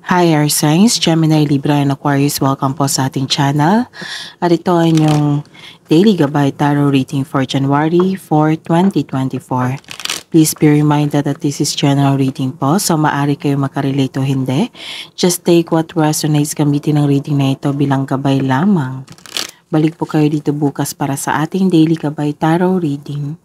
Hi Air Signs, Gemini, Libra, and Aquarius. Welcome po sa ating channel. At ito ay inyong Daily Gabay Tarot Reading for January 4, 2024. Please be reminded that this is general reading po, so maaari kayo makarelate o hindi. Just take what resonates, gamitin ang reading na ito bilang gabay lamang. Balik po kayo dito bukas para sa ating Daily Gabay Tarot Reading.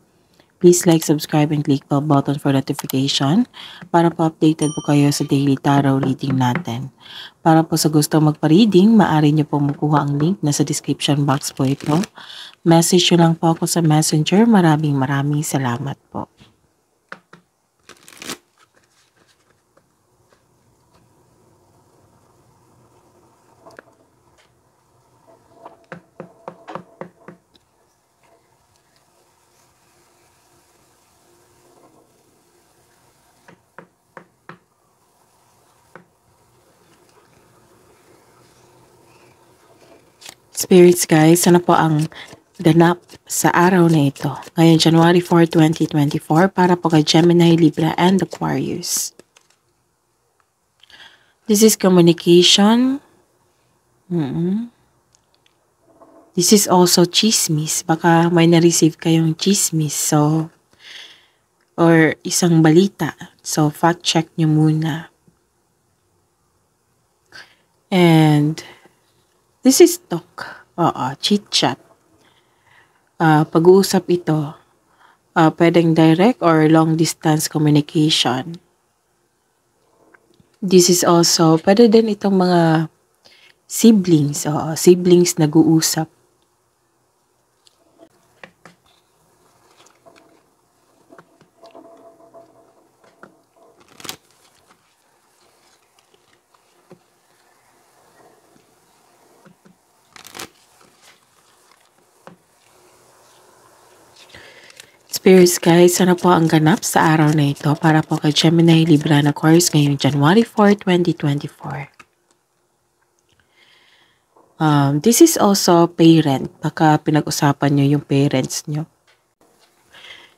Please like, subscribe, and click bell button for notification para po updated po kayo sa daily tarot reading natin. Para po sa gusto magpa-reading, maaari niyo po makuha ang link na sa description box po ito. Message nyo lang po ako sa messenger. Maraming salamat po. Spirits guys, ano po ang ganap sa araw na ito? Ngayon, January 4, 2024, para po kay Gemini, Libra, and Aquarius. This is communication. This is also chismis. Baka may na-receive kayong chismis. So, or isang balita. So, fact check nyo muna. And, this is talk. Chit-chat. Pag-uusap ito. Pwedeng direct or long-distance communication. This is also, pwede din itong mga siblings. Siblings nag-uusap. Spirits guys, ano po ang ganap sa araw na ito para po kay Gemini, Libra, and Aquarius ngayong January 4, 2024. This is also parent. Baka pinag-usapan nyo yung parents nyo.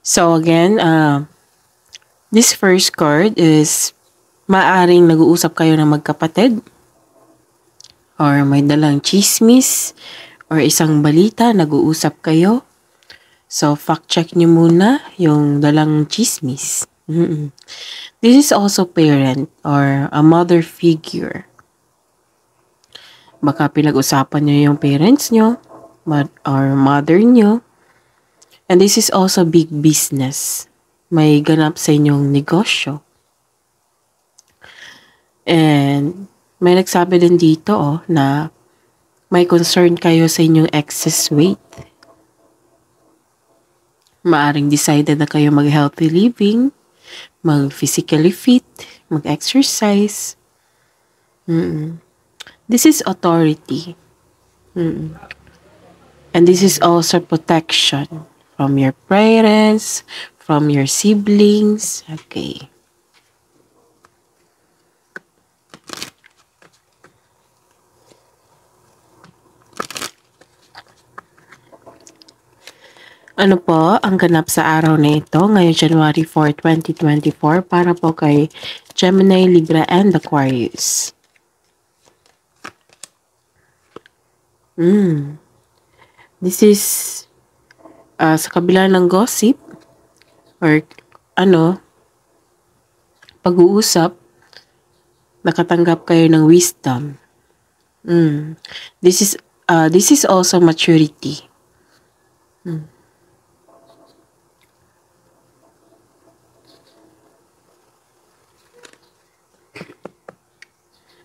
So again, this first card is maaring nag-uusap kayo ng magkapatid or may dalang chismis or isang balita, nag-uusap kayo. So, fact check nyo muna yung dalang chismis. This is also parent or a mother figure. Baka pinag-usapan nyo yung parents nyo or mother nyo. And this is also big business. May ganap sa inyong negosyo. And may nagsabi din dito na may concern kayo sa inyong excess weight. Maaring decided na kayo mag-healthy living, mag-physically fit, mag-exercise. This is authority. And this is also protection from your parents, from your siblings. Okay. Ano po ang ganap sa araw na ito ngayong January 4, 2024 para po kay Gemini, Libra, and Aquarius? This is sa kabila ng gossip or pag-uusap, nakatanggap kayo ng wisdom. This is also maturity.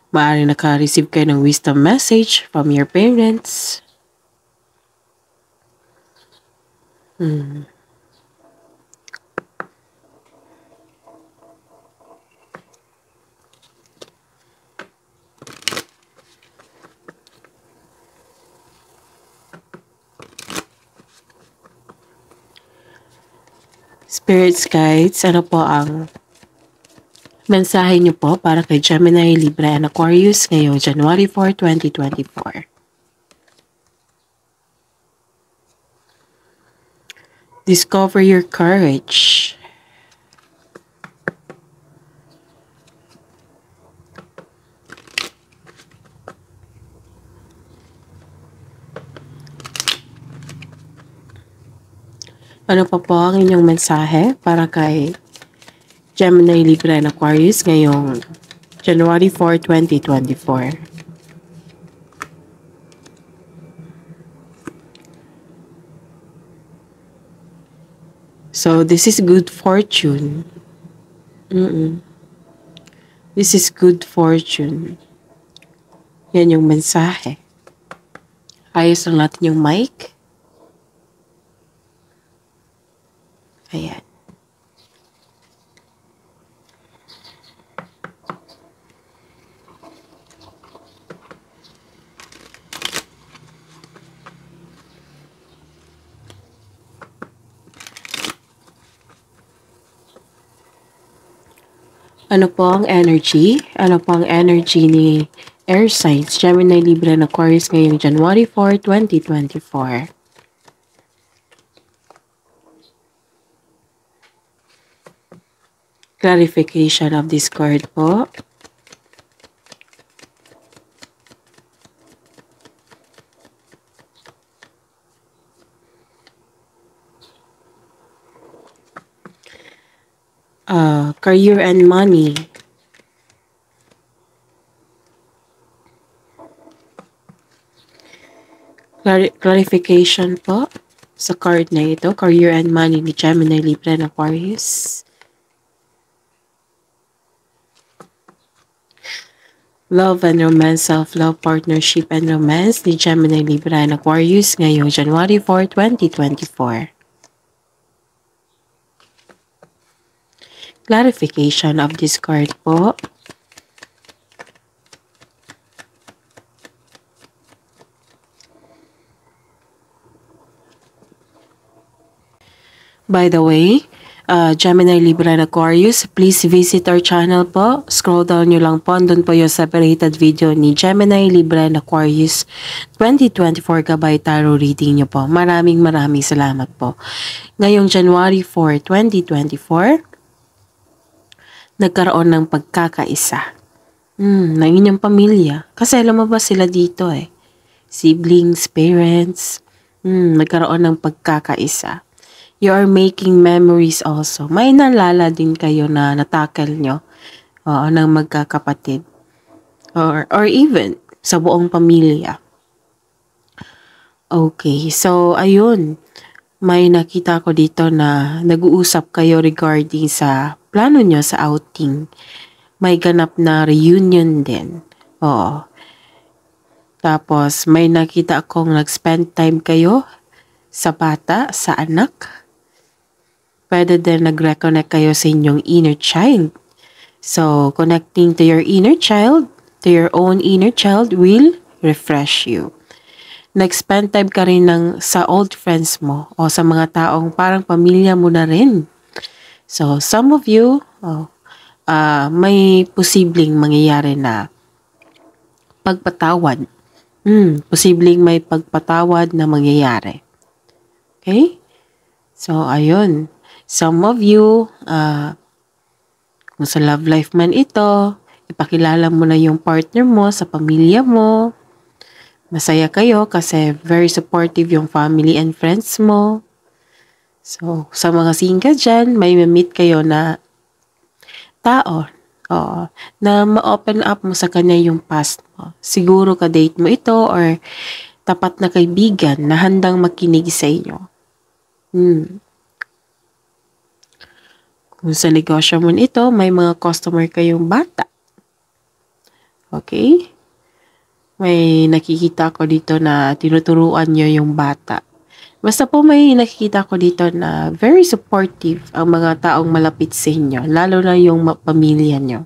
Maaaring naka-receive kayo ng wisdom message from your parents. Spirits guides, ano po ang mensahe niyo po para kay Gemini, Libra, and Aquarius ngayong January 4, 2024? Discover your courage. Ano pa po ang inyong mensahe para kay Gemini, Libra, and Aquarius ngayong January 4, 2024? So, this is good fortune. This is good fortune. Yan yung mensahe. Ayos lang natin yung mic. Ayan. Ano po ang energy? Ano po ang energy ni Air Signs, Gemini, Libra, and Aquarius ngayong January 4, 2024? Clarification of this card po. Career and money. Clarification po sa card na ito, career and money ni Gemini, Libra, and Aquarius. Love and romance, self-love, partnership and romance ni Gemini, Libra, and Aquarius ngayong January 4, 2024. Clarification of this card po. By the way, Gemini, Libra, and Aquarius, please visit our channel po. Scroll down nyo lang po. Doon po yung separated video ni Gemini, Libra, and Aquarius 2024 Gabay Tarot reading nyo po. Maraming salamat po. Ngayong January 4, 2024, nagkaroon ng pagkakaisa ng inyong pamilya. Kasi lumabas sila dito eh. Siblings, parents, nagkaroon ng pagkakaisa. You are making memories also. May nalala din kayo na natakal nyo ng magkakapatid. Or even sa buong pamilya. Okay, so ayun. May nakita ko dito na nag-uusap kayo regarding sa plano nyo sa outing. May ganap na reunion din. Oo. Tapos may nakita akong nag-spend time kayo sa bata, sa anak. Pwede din nag-reconnect kayo sa inyong inner child. So, connecting to your inner child, to your own inner child will refresh you. Nag-spend time ka rin sa old friends mo o sa mga taong parang pamilya mo na rin. So, some of you, may posibleng mangyayari na pagpatawad. Posibleng may pagpatawad na mangyayari. Okay? So, ayun. Some of you, kung sa love life man ito, ipakilala mo na yung partner mo sa pamilya mo. Masaya kayo kasi very supportive yung family and friends mo. So, sa mga single dyan, may meet kayo na tao na ma-open up mo sa kanya yung past mo. Siguro ka-date mo ito or tapat na kaibigan na handang makinig sa inyo. Kung sa negosyo mo ito, may mga customer kayong bata. Okay? May nakikita ko dito na tinuturuan nyo yung bata. Basta po may nakikita ko dito na very supportive ang mga taong malapit sa inyo, lalo na yung pamilya nyo.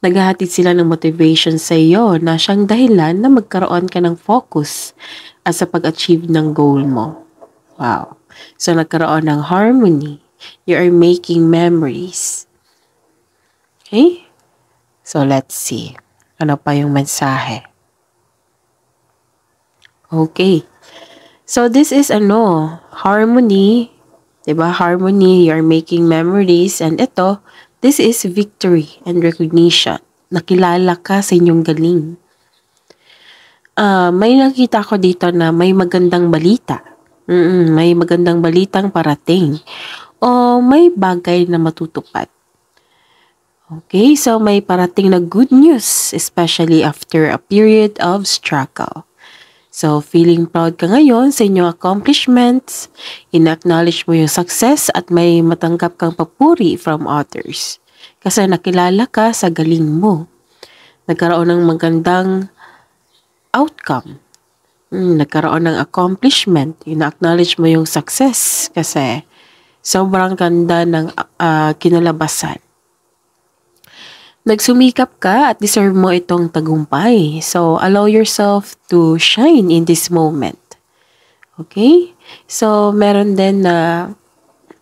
Naghahatid sila ng motivation sa iyo na siyang dahilan na magkaroon ka ng focus at sa pag-achieve ng goal mo. Wow. So nagkaroon ng harmony. You are making memories. Okay? So let's see. Ano pa yung mensahe? Okay. So this is harmony. Diba? Harmony, you're making memories. And ito, this is victory and recognition. Nakilala ka sa inyong galing. May nakita ko dito na may magandang balita. May magandang balitang parating o may bagay na matutupad. Okay, so may parating na good news, especially after a period of struggle. So, feeling proud ka ngayon sa inyong accomplishments, in-acknowledge mo yung success at may matanggap kang papuri from others. Kasi nakilala ka sa galing mo. Nagkaroon ng magandang outcome. Nagkaroon ng accomplishment, in-acknowledge mo yung success kasi sobrang ganda ng kinalabasan. Nagsumikap ka at deserve mo itong tagumpay. So, allow yourself to shine in this moment. Okay? So, meron din na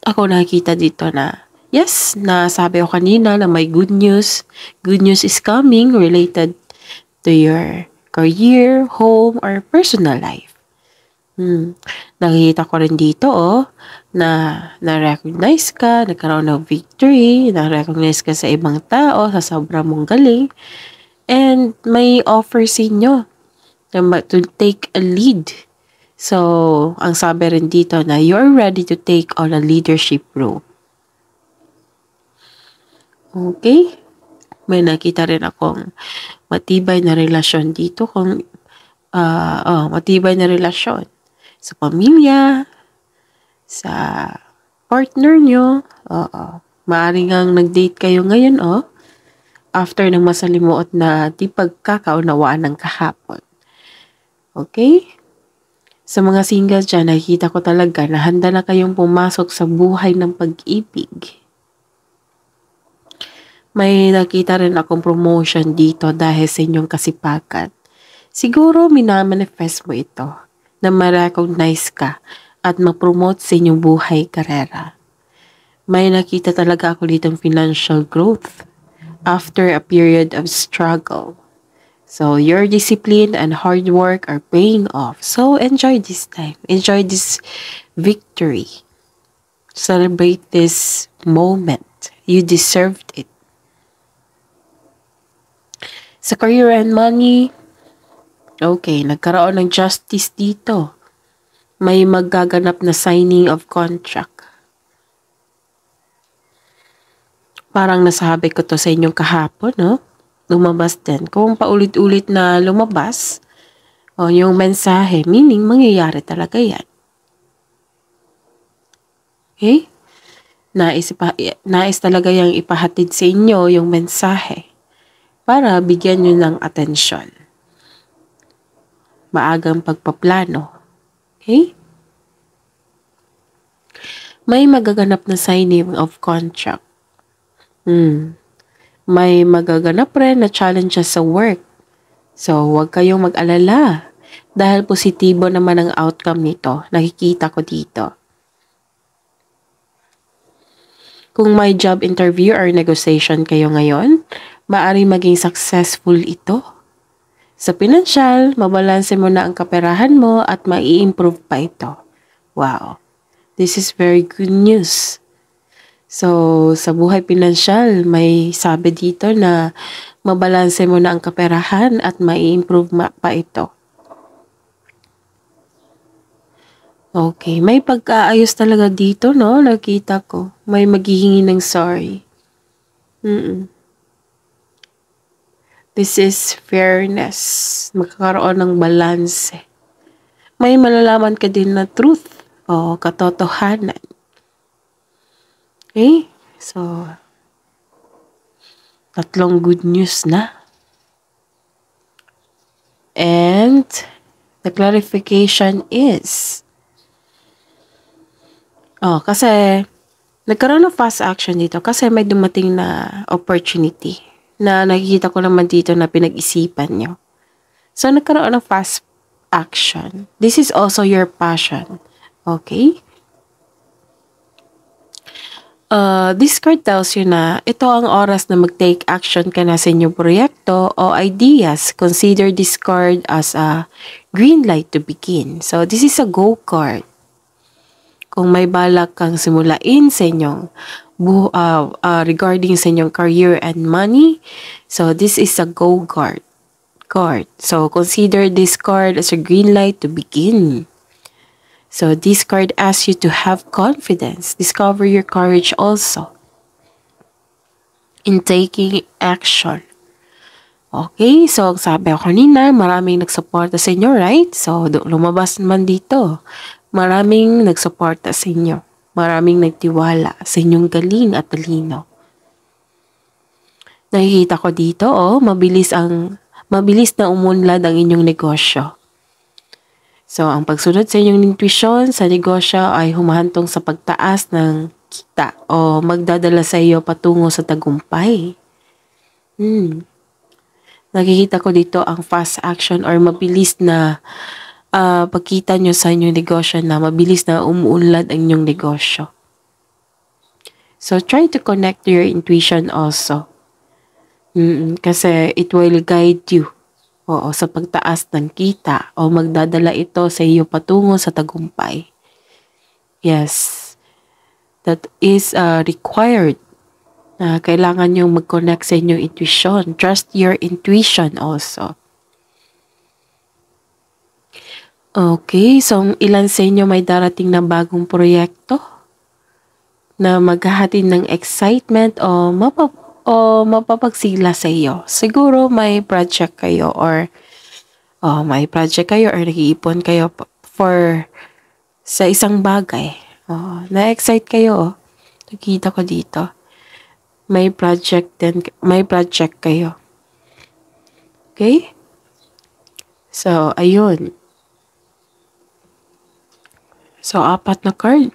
ako nakikita dito na yes, nasabi ko kanina na may good news. Good news is coming related to your career, home, or personal life. Nakikita ko rin dito na-recognize ka, nagkaroon ng victory, na-recognize ka sa ibang tao, sa sobrang mong galing, and may offer sa inyo to take a lead. So, ang sabi rin dito na you're ready to take on a leadership role. Okay? May nakita rin akong matibay na relasyon dito matibay na relasyon sa pamilya, sa partner nyo. Maaaring ang nag-date kayo ngayon, after ng masalimuot na di pagkakaunawaan ng kahapon. Okay? Sa mga singles dyan, nakikita ko talaga na handa na kayong pumasok sa buhay ng pag-ibig. May nakita rin akong promotion dito dahil sa inyong kasipagan. Siguro minamanifest mo ito na ma-recognize ka at ma-promote sa inyong buhay karera. May nakita talaga ako ditong financial growth after a period of struggle. So, your discipline and hard work are paying off. So, enjoy this time. Enjoy this victory. Celebrate this moment. You deserved it. Sa career and money, okay, nagkaroon ng justice dito. May magaganap na signing of contract. Parang nasabi ko to sa inyong kahapon, lumabas din. Kung paulit-ulit na lumabas, yung mensahe, meaning mangyayari talaga yan. Okay? Nais talaga yung ipahatid sa inyo yung mensahe para bigyan nyo ng atensyon. Maagang pagpaplano. Okay? May magaganap na signing of contract. May magaganap rin na challenges sa work. So, huwag kayong mag-alala dahil positibo naman ang outcome nito. Nakikita ko dito. Kung may job interview or negotiation kayo ngayon, maaari maging successful ito. Sa pinansyal, mabalanse mo na ang kaperahan mo at mai-improve pa ito. Wow, this is very good news. So, sa buhay pinansyal, may sabi dito na mabalanse mo na ang kaperahan at mai-improve pa ito. Okay, may pag-aayos talaga dito, nakita ko. May maghihingi ng sorry. This is fairness. Magkakaroon ng balance. May malalaman ka din na truth o katotohanan. Okay? So, 3 good news na. And, the clarification is, kasi, nagkaroon ng fast action dito kasi may dumating na opportunity na nakikita ko naman dito na pinag-isipan nyo. So, nagkaroon ng fast action. This is also your passion. Okay? This card tells you na ito ang oras na mag-take action ka na sa inyong proyekto o ideas. Consider this card as a green light to begin. So, this is a go card. Kung may balak kang simulain sa inyong regarding sa inyong career and money, so this is a go card. So, consider this card as a green light to begin. So this card asks you to have confidence. Discover your courage also in taking action. Okay, so sabi ko kanina, maraming nagsuporta sa inyo, right? So lumabas naman dito. Maraming nagsuporta sa inyo. Maraming nagtiwala sa inyong galing at talino. Nakikita ko dito, mabilis na umunlad ang inyong negosyo. So, ang pagsunod sa inyong intuition sa negosyo ay humahantong sa pagtaas ng kita o magdadala sa iyo patungo sa tagumpay. Nakikita ko dito ang fast action or mabilis na pagkita nyo sa inyong negosyo na mabilis na umuunlad ang inyong negosyo. So, try to connect to your intuition also. Kasi it will guide you sa pagtaas ng kita o magdadala ito sa iyo patungo sa tagumpay. Yes, that is required. Kailangan yung mag-connect sa inyong intuition. Trust your intuition also. Okay, so ilan sa inyo may darating na bagong proyekto na maghahatid ng excitement o mapapagsila sa iyo. Siguro may project kayo or nag-iipon kayo sa isang bagay. Na-excite kayo. Nakita ko dito. May project kayo. Okay? So, ayun. So, 4 na card.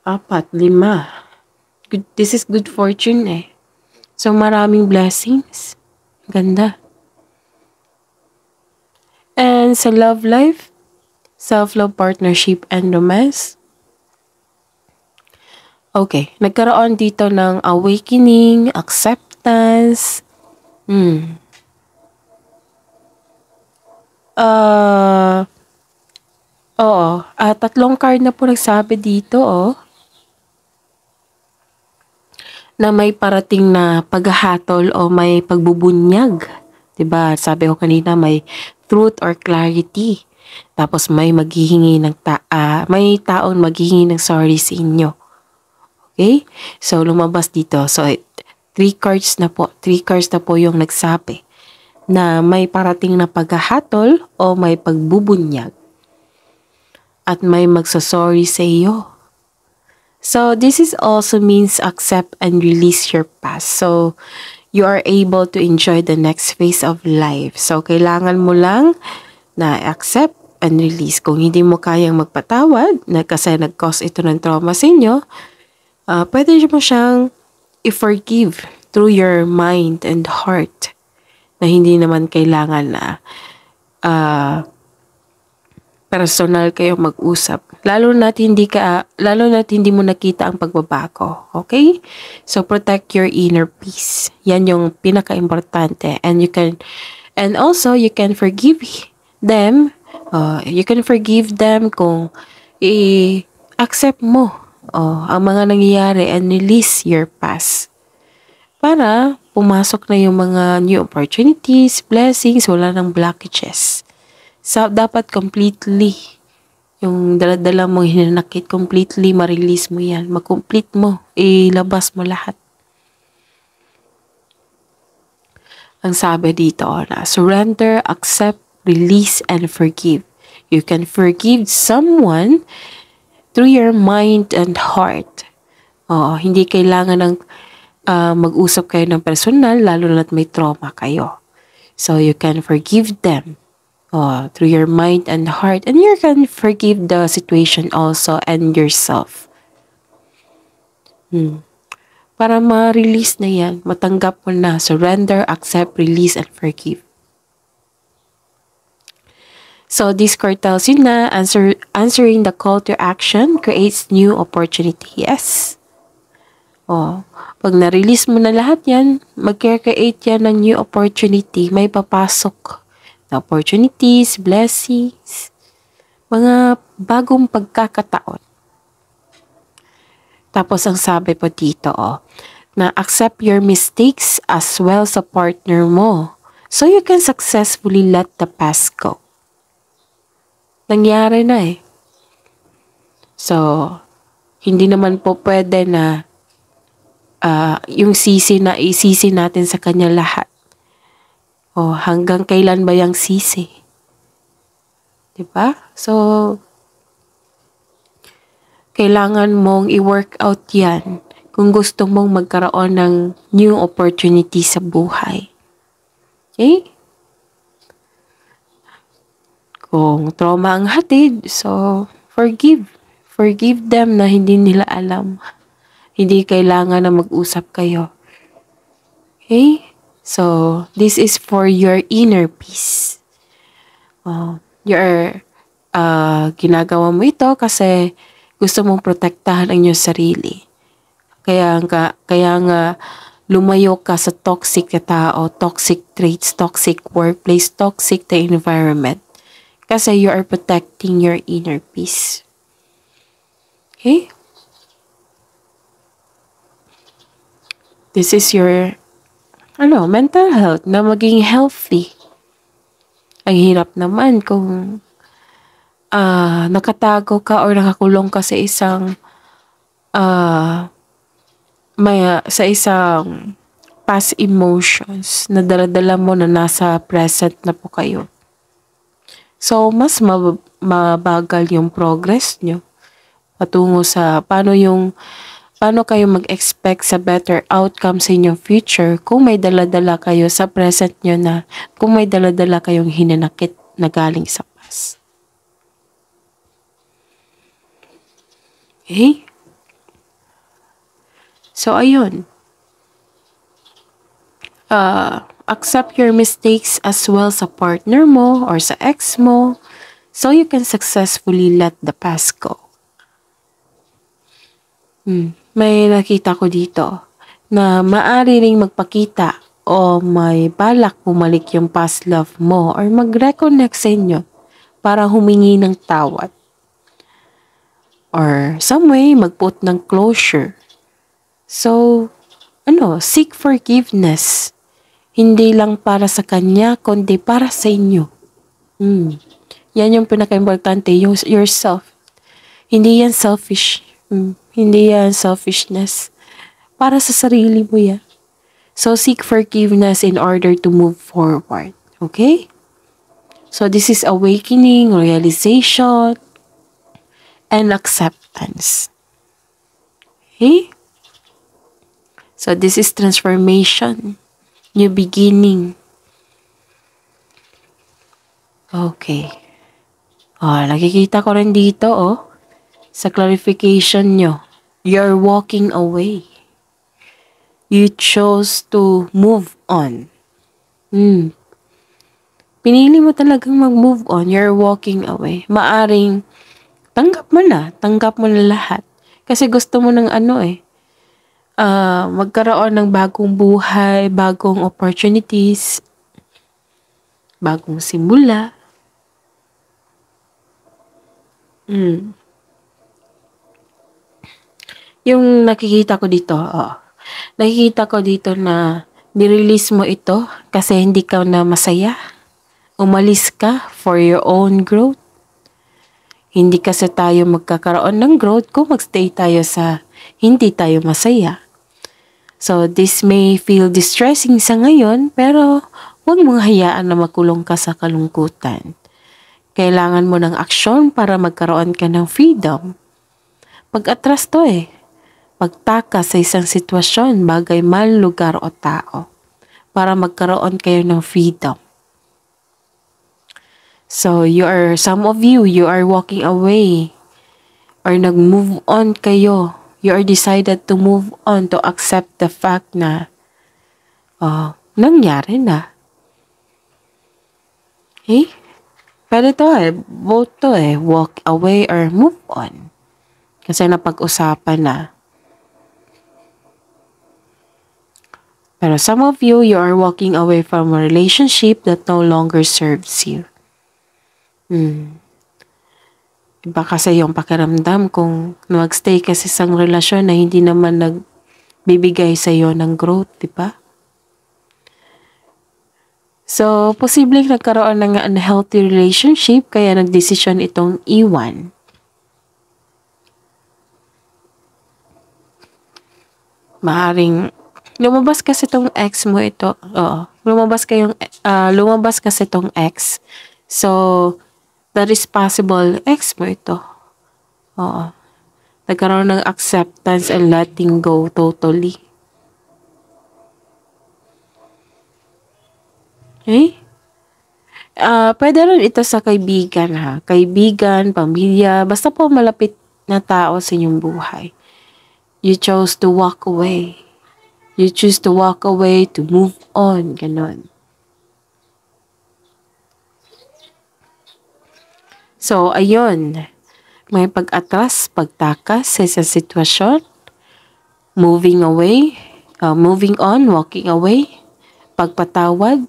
4, 5. This is good fortune So, maraming blessings. Ganda. And sa love life, self-love, partnership, and romance. Okay, nagkaroon dito ng awakening, acceptance. Tatlong card na po nagsabi dito, na may parating na paghahatol o may pagbubunyag. Diba? Sabi ko kanina, may truth or clarity. Tapos may maghihingi ng may taon maghihingi ng sorry sa inyo. Okay? So, lumabas dito. So, 3 cards na po. 3 cards na po yung nagsabi na may parating na paghahatol o may pagbubunyag. At may magsasorry sa iyo. So, this is also means accept and release your past. So, you are able to enjoy the next phase of life. So, kailangan mo lang na accept and release. Kung hindi mo kayang magpatawad, kasi nag-cause ito ng trauma sa inyo, pwede mo siyang i-forgive through your mind and heart. Na hindi naman kailangan na personal kayo mag-usap. Lalo na't hindi mo nakita ang pagbabago. Okay? So, protect your inner peace. Yan yung pinaka-importante. And also, you can forgive them. You can forgive them kung i-accept mo ang mga nangyayari and release your past. Para pumasok na yung mga new opportunities, blessings, wala ng blockages. So, dapat completely, yung dala-dala mo, hinanakit, completely ma-release mo yan. Ma-complete mo, ilabas mo lahat. Ang sabi dito na, surrender, accept, release, and forgive. You can forgive someone through your mind and heart. Hindi kailangan ng mag-usap kayo ng personal, lalo na't may trauma kayo. So, you can forgive them. Through your mind and heart, and you can forgive the situation also and yourself. Para ma-release na yan, matanggap mo na, surrender, accept, release, and forgive. So, this card tells you na answering the call to action creates new opportunity. Yes. Pag na-release mo na lahat yan, mag-create yan ng new opportunity, may papasok opportunities, blessings, mga bagong pagkakataon. Tapos ang sabi po dito, na accept your mistakes as well sa partner mo so you can successfully let the past go. Nangyari na eh. So, hindi naman po pwede na yung sisi na isisi natin sa kanya lahat. O hanggang kailan ba yung sisi? Diba? So, kailangan mong i-work out yan kung gusto mong magkaroon ng new opportunity sa buhay. Okay? Kung trauma ang hatid, so forgive. Forgive them na hindi nila alam. Hindi kailangan na mag-usap kayo. Okay? So, this is for your inner peace. Ginagawa mo ito kasi gusto mong protektahan ang iyong sarili. Kaya nga lumayo ka sa toxic na tao, toxic traits, toxic workplace, toxic the environment. Kasi you are protecting your inner peace. Okay? This is your mental health na maging healthy. Ang hirap naman kung nakatago ka or nakakulong ka sa isang past emotions na dala-dala mo na nasa present na po kayo. So, mas mabagal yung progress nyo patungo sa paano kayo mag-expect sa better outcome sa inyong future kung may dala-dala kayo sa present nyo kung may dala-dala kayong hinanakit na galing sa past. Okay? So, ayun. Accept your mistakes as well sa partner mo or sa ex mo so you can successfully let the past go. May nakita ko dito na maaari ring magpakita o may balak bumalik yung past love mo or mag-reconnect sa inyo para humingi ng tawad. Or some way, mag-put ng closure. So, seek forgiveness. Hindi lang para sa kanya, kundi para sa inyo. Yan yung pinaka-importante, yourself. Hindi yan selfish. Hindi yan selfishness. Para sa sarili mo yan. So, seek forgiveness in order to move forward. Okay? So, this is awakening, realization, and acceptance. Okay? So, this is transformation. New beginning. Okay. Nakikita ko rin dito, sa clarification nyo. You're walking away. You chose to move on. Pinili mo talagang mag-move on. You're walking away. Maaring tanggap mo na lahat. Kasi gusto mo ng magkaroon ng bagong buhay, bagong opportunities, bagong simula. Yung nakikita ko dito, na nirelease mo ito kasi hindi ka na masaya. Umalis ka for your own growth. Hindi kasi tayo magkakaroon ng growth kung magstay tayo sa hindi tayo masaya. So, this may feel distressing sa ngayon, pero huwag mong hayaan na makulong ka sa kalungkutan. Kailangan mo ng aksyon para magkaroon ka ng freedom. Pag-atras to pagtakas sa isang sitwasyon, bagay man, lugar o tao, para magkaroon kayo ng freedom. So, some of you are walking away or nag-move on kayo. You are decided to move on, to accept the fact na nangyari na. Okay? Pwede to both to walk away or move on. Kasi napag-usapan na. Pero some of you are walking away from a relationship that no longer serves you. Iba kasi yung pakiramdam kung mag-stay ka sa isang relasyon na hindi naman nagbibigay sa iyo ng growth, di ba? So, posibleng nagkaroon ng unhealthy relationship kaya nagdesisyon itong iwan. Maaring lumabas kasi tong ex mo ito. Oo. Lumabas kasi tong ex. So, that is possible ex mo ito. Oo. Nagkaroon ng acceptance and letting go totally. Okay? Pwede rin ito sa kaibigan ha. Kaibigan, pamilya, basta po malapit na tao sa inyong buhay. You chose to walk away. You choose to walk away, to move on, ganon. So, ayun. May pag-atras, pagtakas sa isang sitwasyon. Moving away, moving on, walking away. Pagpatawad,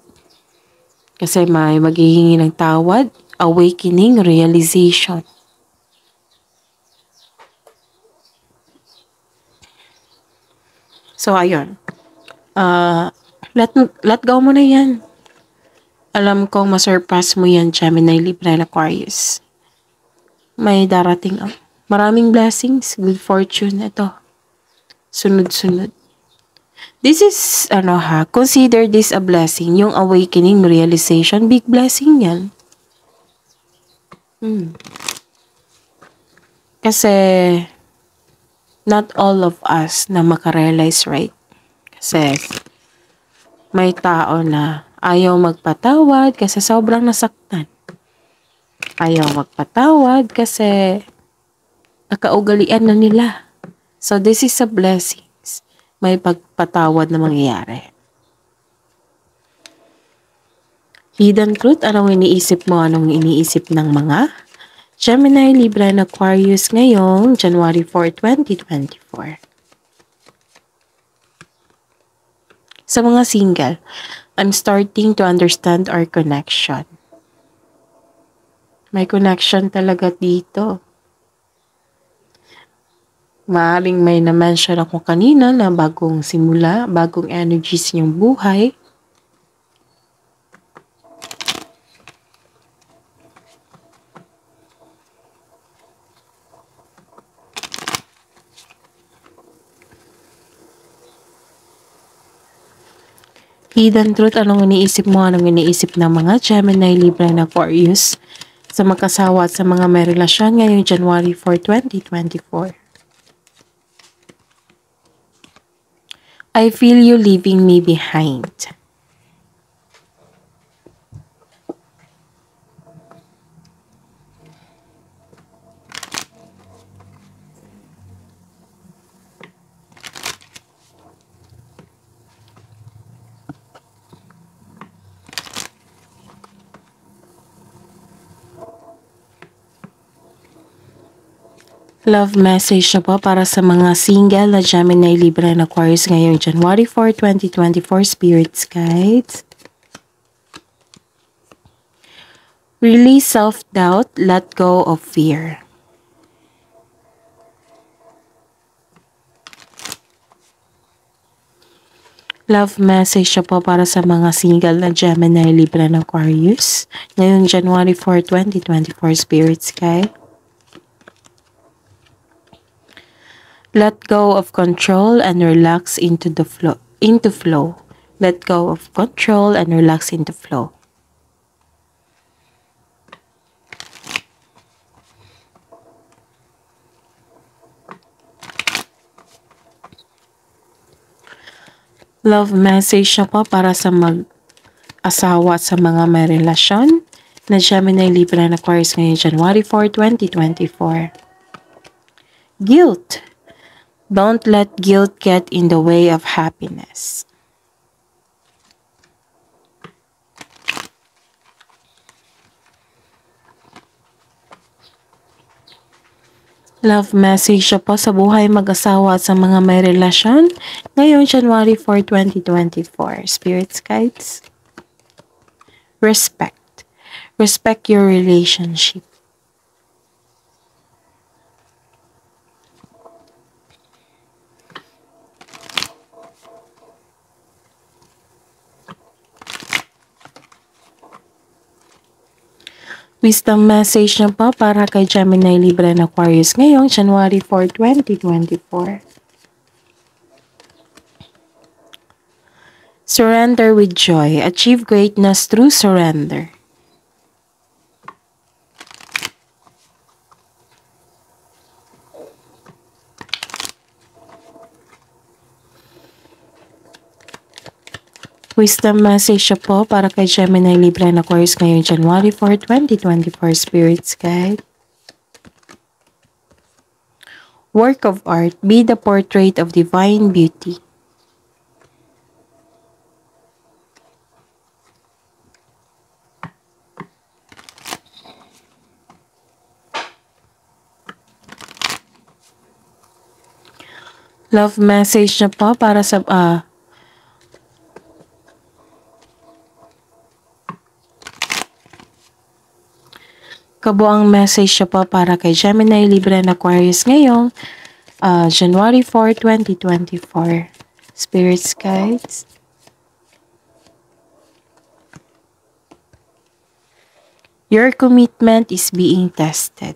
kasi may maghihingi ng tawad. Awakening, realization. So, ayun. Let go mo na yan. Alam kong masurpass mo yan, Gemini, Libra, and Aquarius. May darating maraming blessings, good fortune ito. Sunod-sunod. This is, consider this a blessing. Yung awakening, realization, big blessing yan. Kasi, not all of us na makarealize, right? Kasi, may tao na ayaw magpatawad kasi sobrang nasaktan. Ayaw magpatawad kasi nakaugalian na nila. So, this is a blessing. May pagpatawad na mangyayari. Hidden truth, anong iniisip mo? Anong iniisip ng mga Gemini, Libra, and Aquarius ngayong January 4, 2024? Sa mga single, I'm starting to understand our connection. May connection talaga dito. Maaring may na-mention ako kanina na bagong simula, bagong energies niyong buhay. Hidden truth, anong iniisip mo? Anong iniisip ng mga Gemini, Libra, and Aquarius sa magkasawa at sa mga may relasyon ngayong January 4, 2024? I feel you leaving me behind. Love message na po para sa mga single na Gemini, Libra, and Aquarius ngayong January 4, 2024, Spirits Guides. Release self-doubt, let go of fear. Love message na po para sa mga single na Gemini, Libra, and Aquarius ngayong January 4, 2024, Spirits Guide. Let go of control and relax into flow. Let go of control and relax into flow. Love message na po para sa mag-asawa at sa mga may relasyon na Gemini, Libra, and Aquarius ngayong January 4, 2024. Guilt. Don't let guilt get in the way of happiness. Love message po sa buhay mag-asawa at sa mga may relasyon ngayong January 4, 2024. Spirits Guides. Respect. Respect your relationship. Wisdom message na po para kay Gemini, Libra, and Aquarius ngayong January 4, 2024. Surrender with joy. Achieve greatness through surrender. Wisdom message siya po para kay Gemini, Libra, and Aquarius ngayong January 4, 2024. Spirits Guide. Work of art. Be the portrait of divine beauty. Love message na po para sa kabuang message siya po para kay Gemini, Libra, and Aquarius ngayong January 4, 2024. Spirits Guides. Your commitment is being tested.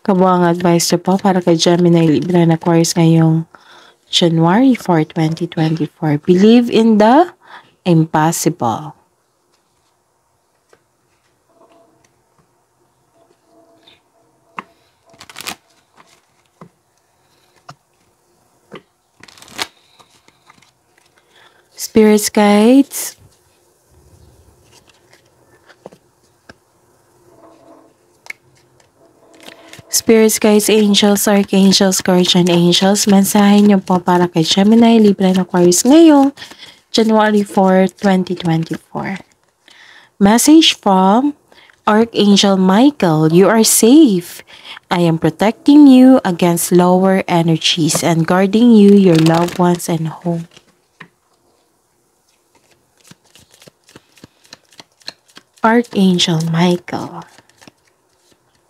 Kabuang advice niyo po para kay Gemini, Libra, and Aquarius ngayong January 4, 2024. Believe in the impossible. Spirits Guides. Spirits Guides, Angels, Archangels, Guardian Angels, mensahe niyo po para kay Gemini, Libra, and Aquarius ngayong January 4, 2024. Message from Archangel Michael. You are safe. I am protecting you against lower energies and guarding you, your loved ones, and home. Archangel Michael.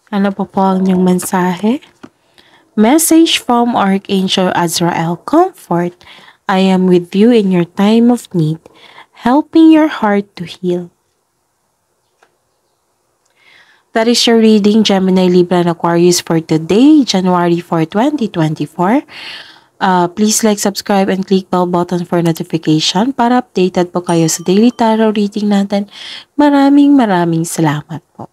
Ano po ang inyong mensahe? Message from Archangel Azrael. Comfort. I am with you in your time of need, helping your heart to heal. That is your reading, Gemini, Libra, and Aquarius for today, January 4, 2024. Please like, subscribe, and click bell button for notification para updated po kayo sa daily tarot reading natin. Maraming salamat po.